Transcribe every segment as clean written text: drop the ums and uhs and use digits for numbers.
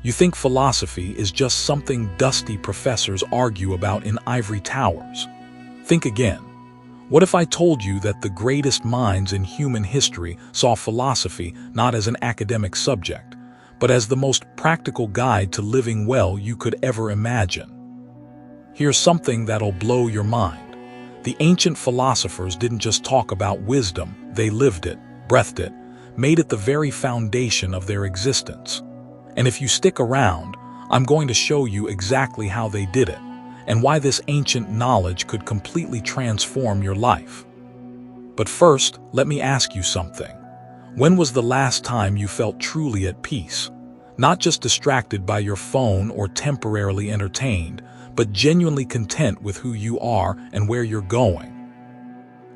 You think philosophy is just something dusty professors argue about in ivory towers. Think again. What if I told you that the greatest minds in human history saw philosophy not as an academic subject, but as the most practical guide to living well you could ever imagine? Here's something that'll blow your mind. The ancient philosophers didn't just talk about wisdom, they lived it, breathed it, made it the very foundation of their existence. And if you stick around, I'm going to show you exactly how they did it, and why this ancient knowledge could completely transform your life. But first, let me ask you something. When was the last time you felt truly at peace? Not just distracted by your phone or temporarily entertained, but genuinely content with who you are and where you're going.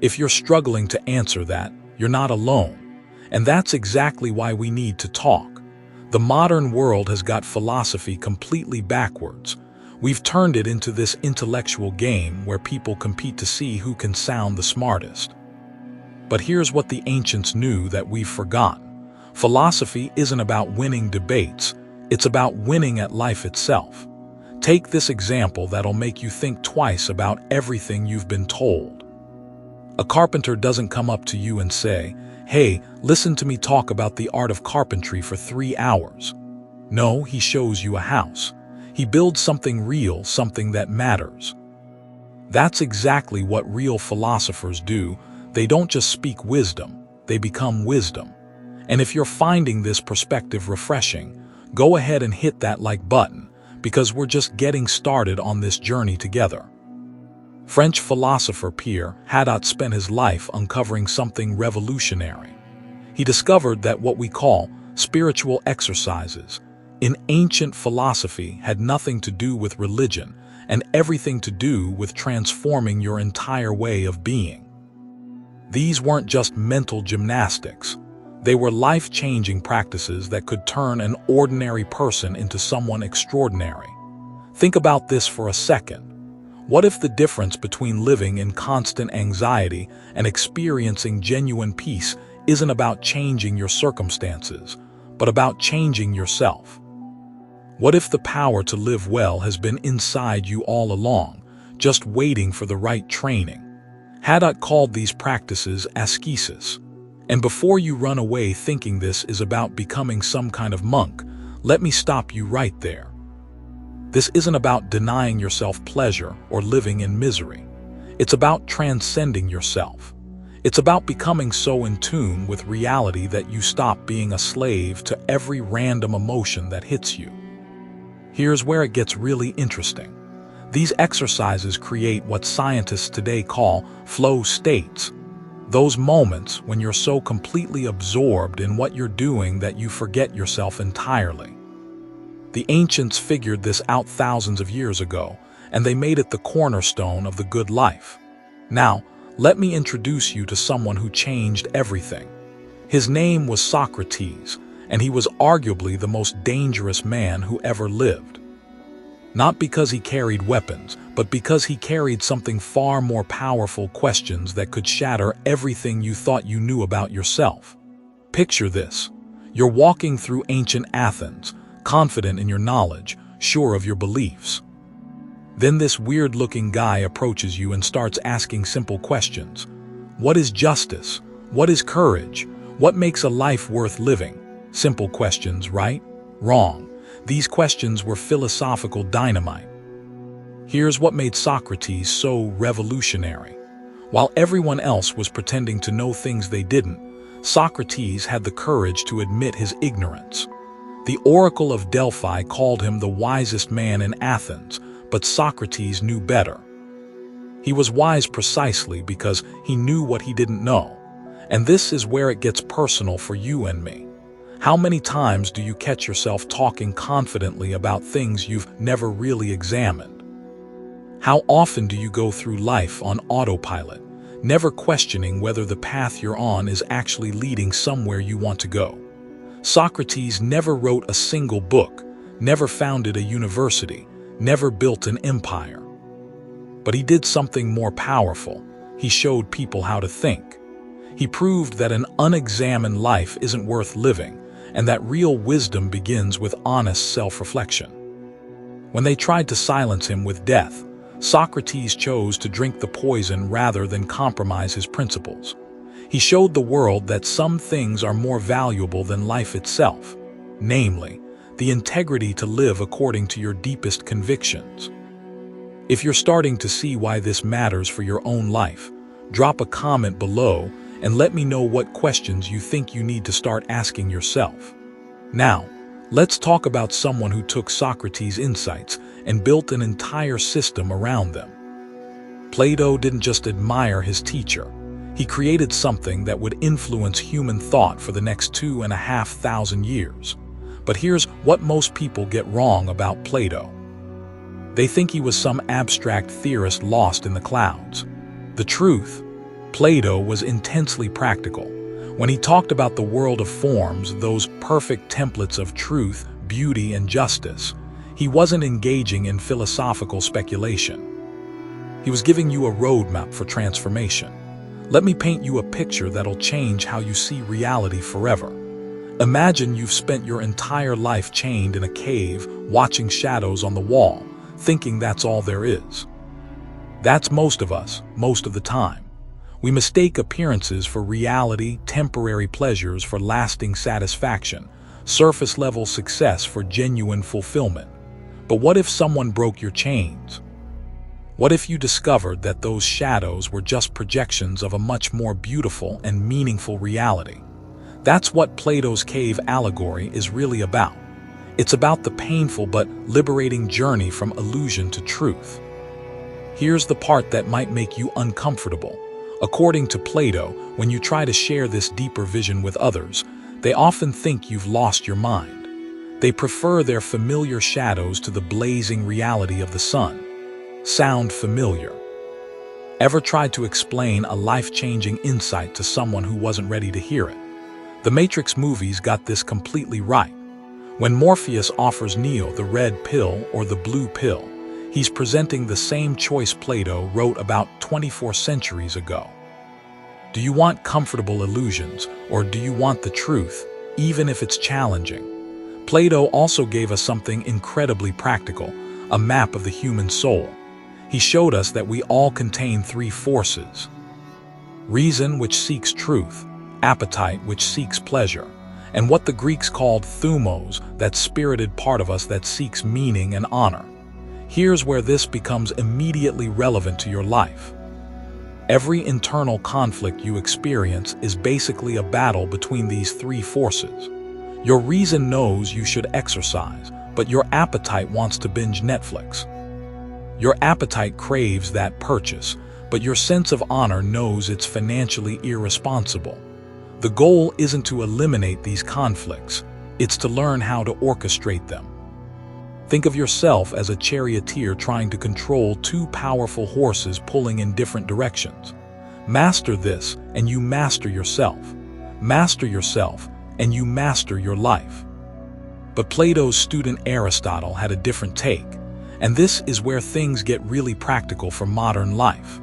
If you're struggling to answer that, you're not alone. And that's exactly why we need to talk. The modern world has got philosophy completely backwards. We've turned it into this intellectual game where people compete to see who can sound the smartest. But here's what the ancients knew that we've forgotten. Philosophy isn't about winning debates, it's about winning at life itself. Take this example that'll make you think twice about everything you've been told. A carpenter doesn't come up to you and say, "Hey, listen to me talk about the art of carpentry for 3 hours." No, he shows you a house. He builds something real, something that matters. That's exactly what real philosophers do. They don't just speak wisdom, they become wisdom. And if you're finding this perspective refreshing, go ahead and hit that like button, because we're just getting started on this journey together. French philosopher Pierre Hadot spent his life uncovering something revolutionary. He discovered that what we call spiritual exercises in ancient philosophy had nothing to do with religion and everything to do with transforming your entire way of being. These weren't just mental gymnastics. They were life-changing practices that could turn an ordinary person into someone extraordinary. Think about this for a second. What if the difference between living in constant anxiety and experiencing genuine peace isn't about changing your circumstances, but about changing yourself? What if the power to live well has been inside you all along, just waiting for the right training? Hadot called these practices ascesis. And before you run away thinking this is about becoming some kind of monk, let me stop you right there. This isn't about denying yourself pleasure or living in misery. It's about transcending yourself. It's about becoming so in tune with reality that you stop being a slave to every random emotion that hits you. Here's where it gets really interesting. These exercises create what scientists today call flow states. Those moments when you're so completely absorbed in what you're doing that you forget yourself entirely. The ancients figured this out thousands of years ago, and they made it the cornerstone of the good life. Now, let me introduce you to someone who changed everything. His name was Socrates, and he was arguably the most dangerous man who ever lived. Not because he carried weapons, but because he carried something far more powerful: questions that could shatter everything you thought you knew about yourself. Picture this. You're walking through ancient Athens, confident in your knowledge, sure of your beliefs. Then this weird-looking guy approaches you and starts asking simple questions. What is justice? What is courage? What makes a life worth living? Simple questions, right? Wrong. These questions were philosophical dynamite. Here's what made Socrates so revolutionary. While everyone else was pretending to know things they didn't, Socrates had the courage to admit his ignorance. The Oracle of Delphi called him the wisest man in Athens, but Socrates knew better. He was wise precisely because he knew what he didn't know. And this is where it gets personal for you and me. How many times do you catch yourself talking confidently about things you've never really examined? How often do you go through life on autopilot, never questioning whether the path you're on is actually leading somewhere you want to go? Socrates never wrote a single book, never founded a university, never built an empire. But he did something more powerful. He showed people how to think. He proved that an unexamined life isn't worth living, and that real wisdom begins with honest self-reflection. When they tried to silence him with death, Socrates chose to drink the poison rather than compromise his principles. He showed the world that some things are more valuable than life itself, namely, the integrity to live according to your deepest convictions. If you're starting to see why this matters for your own life, drop a comment below and let me know what questions you think you need to start asking yourself. Now, let's talk about someone who took Socrates' insights and built an entire system around them. Plato didn't just admire his teacher. He created something that would influence human thought for the next 2,500 years. But here's what most people get wrong about Plato. They think he was some abstract theorist lost in the clouds. The truth, Plato was intensely practical. When he talked about the world of forms, those perfect templates of truth, beauty, and justice, he wasn't engaging in philosophical speculation. He was giving you a roadmap for transformation. Let me paint you a picture that'll change how you see reality forever. Imagine you've spent your entire life chained in a cave, watching shadows on the wall, thinking that's all there is. That's most of us, most of the time. We mistake appearances for reality, temporary pleasures for lasting satisfaction, surface-level success for genuine fulfillment. But what if someone broke your chains? What if you discovered that those shadows were just projections of a much more beautiful and meaningful reality? That's what Plato's cave allegory is really about. It's about the painful but liberating journey from illusion to truth. Here's the part that might make you uncomfortable. According to Plato, when you try to share this deeper vision with others, they often think you've lost your mind. They prefer their familiar shadows to the blazing reality of the sun. Sound familiar? Ever tried to explain a life-changing insight to someone who wasn't ready to hear it? The Matrix movies got this completely right. When Morpheus offers Neo the red pill or the blue pill, he's presenting the same choice Plato wrote about 24 centuries ago. Do you want comfortable illusions, or do you want the truth, even if it's challenging? Plato also gave us something incredibly practical, a map of the human soul. He showed us that we all contain three forces: reason, which seeks truth; appetite, which seeks pleasure; and what the Greeks called thumos, that spirited part of us that seeks meaning and honor. Here's where this becomes immediately relevant to your life. Every internal conflict you experience is basically a battle between these three forces. Your reason knows you should exercise, but your appetite wants to binge Netflix. Your appetite craves that purchase, but your sense of honor knows it's financially irresponsible. The goal isn't to eliminate these conflicts, it's to learn how to orchestrate them. Think of yourself as a charioteer trying to control two powerful horses pulling in different directions. Master this, and you master yourself. Master yourself, and you master your life. But Plato's student Aristotle had a different take, and this is where things get really practical for modern life.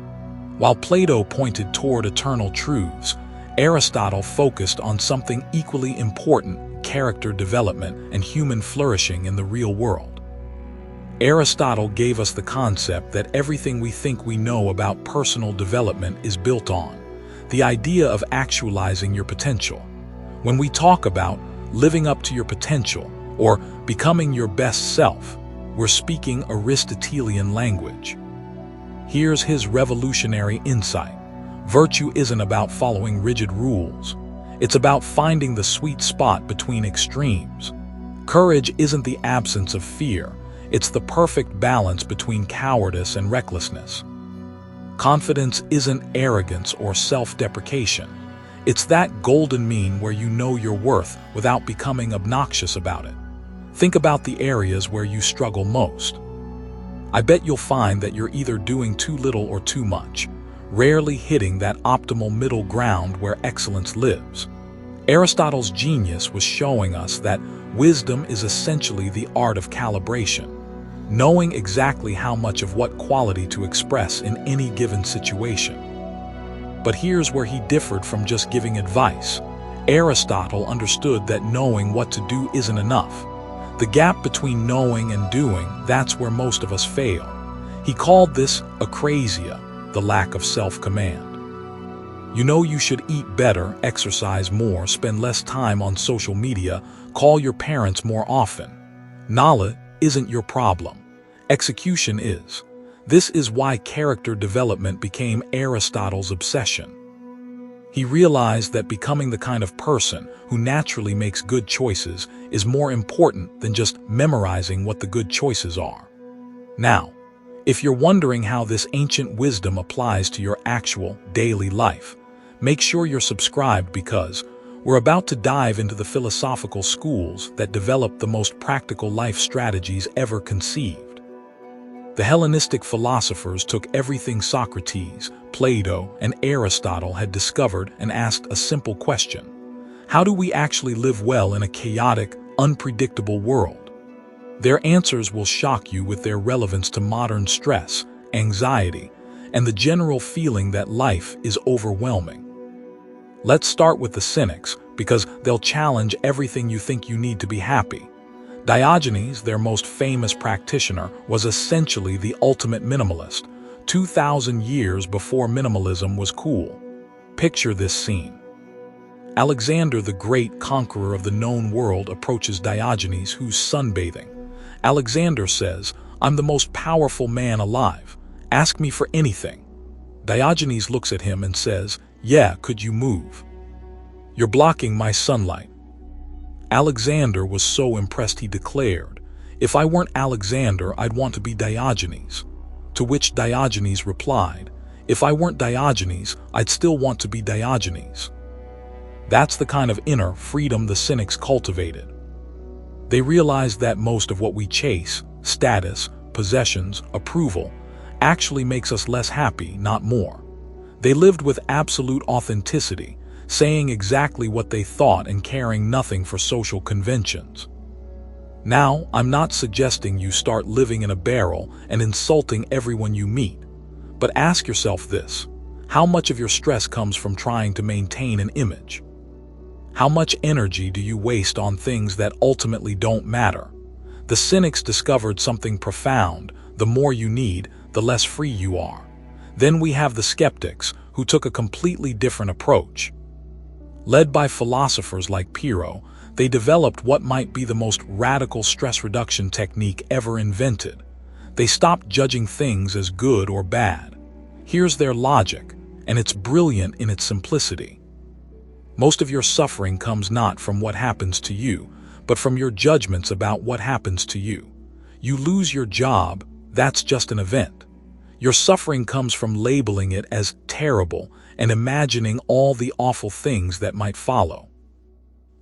While Plato pointed toward eternal truths, Aristotle focused on something equally important: character development and human flourishing in the real world. Aristotle gave us the concept that everything we think we know about personal development is built on the idea of actualizing your potential. When we talk about living up to your potential or becoming your best self, we're speaking Aristotelian language. Here's his revolutionary insight. Virtue isn't about following rigid rules. It's about finding the sweet spot between extremes. Courage isn't the absence of fear. It's the perfect balance between cowardice and recklessness. Confidence isn't arrogance or self-deprecation. It's that golden mean where you know your worth without becoming obnoxious about it. Think about the areas where you struggle most. I bet you'll find that you're either doing too little or too much, rarely hitting that optimal middle ground where excellence lives. Aristotle's genius was showing us that wisdom is essentially the art of calibration, knowing exactly how much of what quality to express in any given situation. But here's where he differed from just giving advice. Aristotle understood that knowing what to do isn't enough. The gap between knowing and doing, that's where most of us fail. He called this akrasia, the lack of self-command. You know you should eat better, exercise more, spend less time on social media, call your parents more often. Knowledge isn't your problem. Execution is. This is why character development became Aristotle's obsession. He realized that becoming the kind of person who naturally makes good choices is more important than just memorizing what the good choices are. Now, if you're wondering how this ancient wisdom applies to your actual daily life, make sure you're subscribed because we're about to dive into the philosophical schools that developed the most practical life strategies ever conceived. The Hellenistic philosophers took everything Socrates, Plato, and Aristotle had discovered and asked a simple question: how do we actually live well in a chaotic, unpredictable world? Their answers will shock you with their relevance to modern stress, anxiety, and the general feeling that life is overwhelming. Let's start with the cynics, because they'll challenge everything you think you need to be happy. Diogenes, their most famous practitioner, was essentially the ultimate minimalist, 2,000 years before minimalism was cool. Picture this scene. Alexander the Great, conqueror of the known world, approaches Diogenes, who's sunbathing. Alexander says, "I'm the most powerful man alive. Ask me for anything." Diogenes looks at him and says, "Yeah, could you move? You're blocking my sunlight." Alexander was so impressed he declared, "If I weren't Alexander, I'd want to be Diogenes." To which Diogenes replied, "If I weren't Diogenes, I'd still want to be Diogenes." That's the kind of inner freedom the cynics cultivated. They realized that most of what we chase, status, possessions, approval, actually makes us less happy, not more. They lived with absolute authenticity, saying exactly what they thought and caring nothing for social conventions. Now, I'm not suggesting you start living in a barrel and insulting everyone you meet, but ask yourself this: how much of your stress comes from trying to maintain an image? How much energy do you waste on things that ultimately don't matter? The cynics discovered something profound: the more you need, the less free you are. Then we have the skeptics, who took a completely different approach. Led by philosophers like Pierre, they developed what might be the most radical stress reduction technique ever invented. They stopped judging things as good or bad. Here's their logic, and it's brilliant in its simplicity. Most of your suffering comes not from what happens to you, but from your judgments about what happens to you. You lose your job, that's just an event. Your suffering comes from labeling it as terrible and imagining all the awful things that might follow.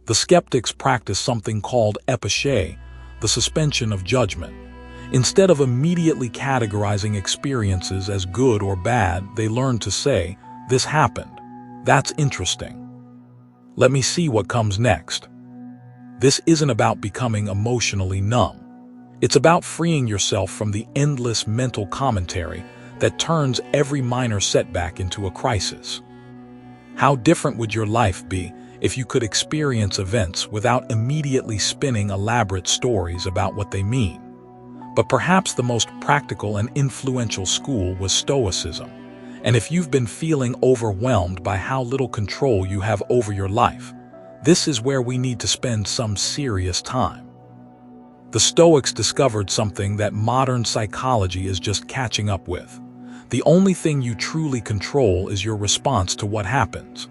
The skeptics practice something called epiché, the suspension of judgment. Instead of immediately categorizing experiences as good or bad, they learn to say, "This happened. That's interesting. Let me see what comes next." This isn't about becoming emotionally numb. It's about freeing yourself from the endless mental commentary that turns every minor setback into a crisis. How different would your life be if you could experience events without immediately spinning elaborate stories about what they mean? But perhaps the most practical and influential school was Stoicism. And if you've been feeling overwhelmed by how little control you have over your life, this is where we need to spend some serious time. The Stoics discovered something that modern psychology is just catching up with. The only thing you truly control is your response to what happens.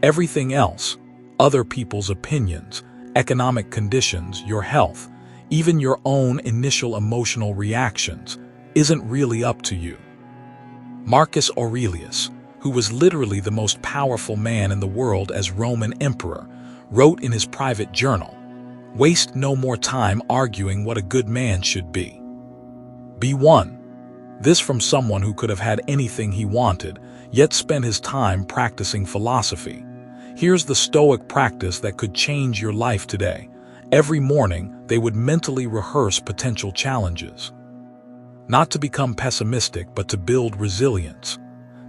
Everything else, other people's opinions, economic conditions, your health, even your own initial emotional reactions, isn't really up to you. Marcus Aurelius, who was literally the most powerful man in the world as Roman emperor, wrote in his private journal, "Waste no more time arguing what a good man should be. Be one." This from someone who could have had anything he wanted, yet spent his time practicing philosophy. Here's the Stoic practice that could change your life today. Every morning, they would mentally rehearse potential challenges. Not to become pessimistic, but to build resilience.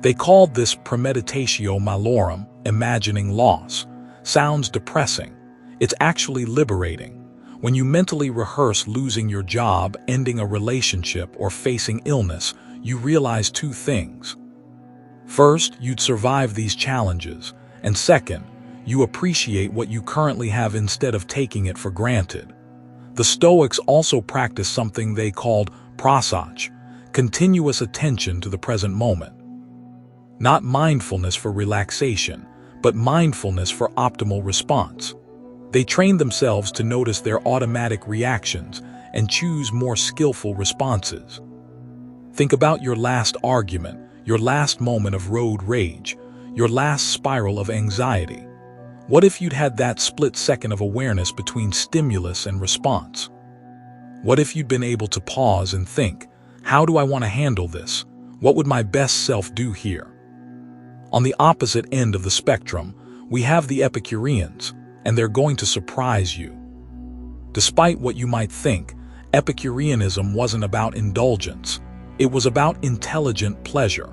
They called this premeditatio malorum, imagining loss. sounds depressing. It's actually liberating. When you mentally rehearse losing your job, ending a relationship, or facing illness, you realize two things. First, you'd survive these challenges, and second, you appreciate what you currently have instead of taking it for granted. The Stoics also practiced something they called prosach, continuous attention to the present moment. Not mindfulness for relaxation, but mindfulness for optimal response. They trained themselves to notice their automatic reactions and choose more skillful responses. Think about your last argument, your last moment of road rage, your last spiral of anxiety. What if you'd had that split second of awareness between stimulus and response? What if you'd been able to pause and think, how do I want to handle this? What would my best self do here? On the opposite end of the spectrum, we have the Epicureans, and they're going to surprise you. Despite what you might think, Epicureanism wasn't about indulgence. It was about intelligent pleasure.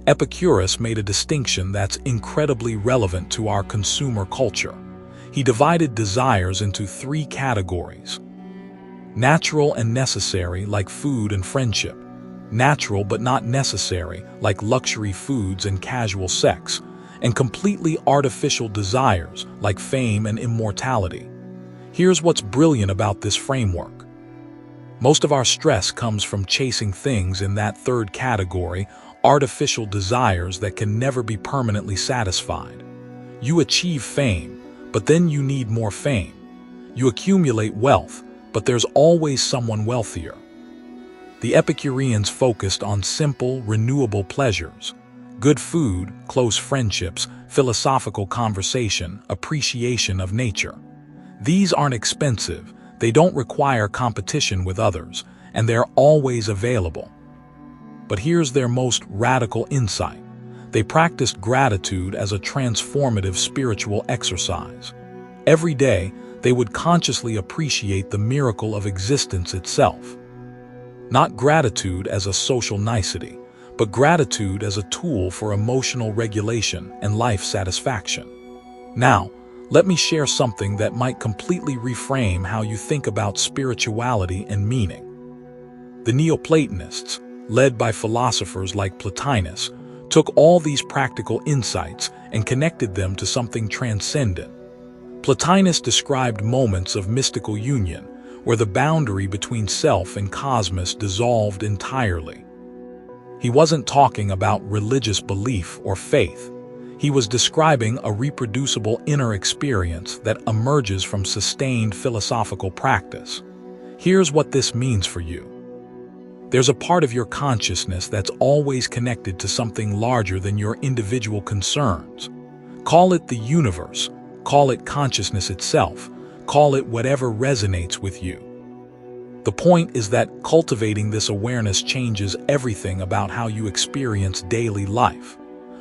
Epicurus made a distinction that's incredibly relevant to our consumer culture. He divided desires into three categories: natural and necessary, like food and friendship; natural but not necessary, like luxury foods and casual sex; and completely artificial desires, like fame and immortality. Here's what's brilliant about this framework. Most of our stress comes from chasing things in that third category, artificial desires that can never be permanently satisfied. You achieve fame, but then you need more fame. You accumulate wealth, but there's always someone wealthier. The Epicureans focused on simple, renewable pleasures: good food, close friendships, philosophical conversation, appreciation of nature. These aren't expensive, they don't require competition with others, and they're always available. But here's their most radical insight. They practiced gratitude as a transformative spiritual exercise. Every day, they would consciously appreciate the miracle of existence itself. Not gratitude as a social nicety, but gratitude as a tool for emotional regulation and life satisfaction. Now, let me share something that might completely reframe how you think about spirituality and meaning. The Neoplatonists, led by philosophers like Plotinus, took all these practical insights and connected them to something transcendent. Plotinus described moments of mystical union, where the boundary between self and cosmos dissolved entirely. He wasn't talking about religious belief or faith. He was describing a reproducible inner experience that emerges from sustained philosophical practice. Here's what this means for you. There's a part of your consciousness that's always connected to something larger than your individual concerns. Call it the universe, call it consciousness itself, call it whatever resonates with you. The point is that cultivating this awareness changes everything about how you experience daily life.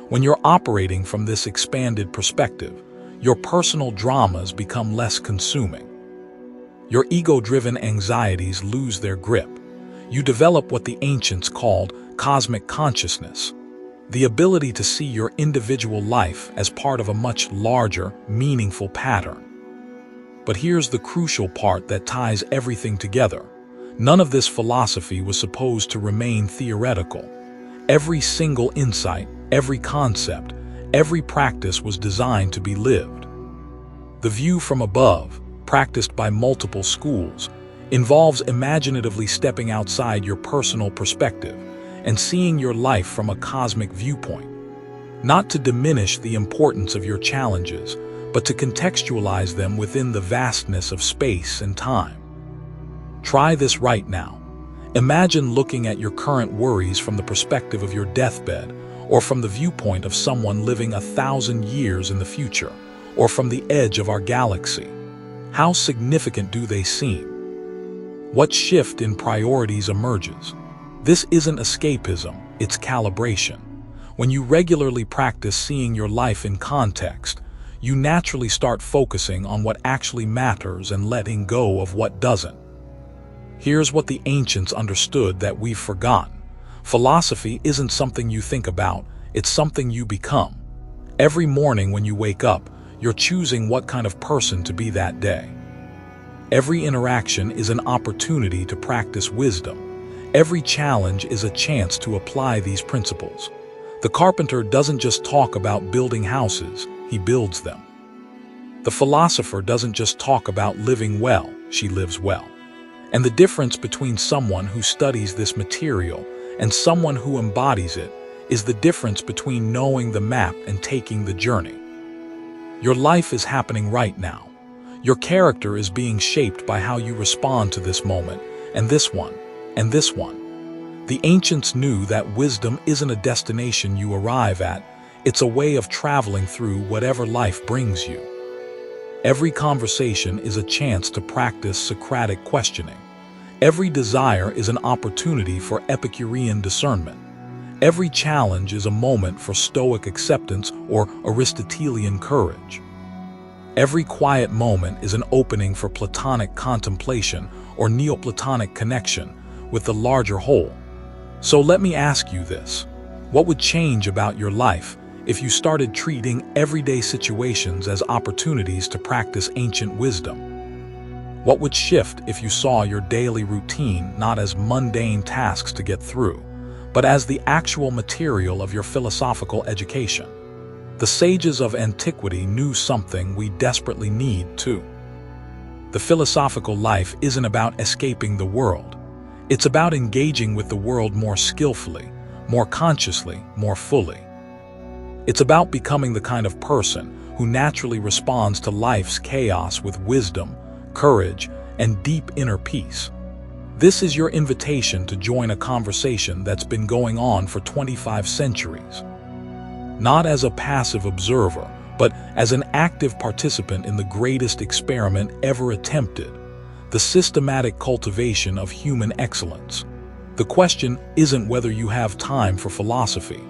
When you're operating from this expanded perspective, your personal dramas become less consuming. Your ego-driven anxieties lose their grip. You develop what the ancients called cosmic consciousness, the ability to see your individual life as part of a much larger, meaningful pattern. But here's the crucial part that ties everything together. None of this philosophy was supposed to remain theoretical. Every single insight, every concept, every practice was designed to be lived. The view from above, practiced by multiple schools, involves imaginatively stepping outside your personal perspective and seeing your life from a cosmic viewpoint. Not to diminish the importance of your challenges, but to contextualize them within the vastness of space and time. Try this right now. Imagine looking at your current worries from the perspective of your deathbed, or from the viewpoint of someone living 1,000 years in the future, or from the edge of our galaxy. How significant do they seem? What shift in priorities emerges? This isn't escapism, it's calibration. When you regularly practice seeing your life in context, you naturally start focusing on what actually matters and letting go of what doesn't. Here's what the ancients understood that we've forgotten. Philosophy isn't something you think about, it's something you become. Every morning when you wake up, you're choosing what kind of person to be that day. Every interaction is an opportunity to practice wisdom. Every challenge is a chance to apply these principles. The carpenter doesn't just talk about building houses, he builds them. The philosopher doesn't just talk about living well, she lives well. And the difference between someone who studies this material and someone who embodies it is the difference between knowing the map and taking the journey. Your life is happening right now. Your character is being shaped by how you respond to this moment, and this one, and this one. The ancients knew that wisdom isn't a destination you arrive at, it's a way of traveling through whatever life brings you. Every conversation is a chance to practice Socratic questioning. Every desire is an opportunity for Epicurean discernment. Every challenge is a moment for Stoic acceptance or Aristotelian courage. Every quiet moment is an opening for Platonic contemplation or Neoplatonic connection with the larger whole. So let me ask you this. What would change about your life if you started treating everyday situations as opportunities to practice ancient wisdom? What would shift if you saw your daily routine not as mundane tasks to get through, but as the actual material of your philosophical education? The sages of antiquity knew something we desperately need too. The philosophical life isn't about escaping the world. It's about engaging with the world more skillfully, more consciously, more fully. It's about becoming the kind of person who naturally responds to life's chaos with wisdom, courage, and deep inner peace. This is your invitation to join a conversation that's been going on for 25 centuries. Not as a passive observer, but as an active participant in the greatest experiment ever attempted, the systematic cultivation of human excellence. The question isn't whether you have time for philosophy.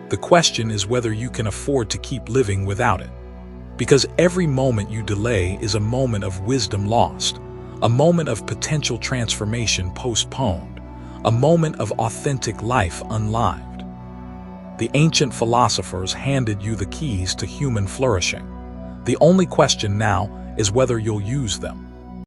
The question is whether you can afford to keep living without it. Because every moment you delay is a moment of wisdom lost, a moment of potential transformation postponed, a moment of authentic life unlived. The ancient philosophers handed you the keys to human flourishing. The only question now is whether you'll use them.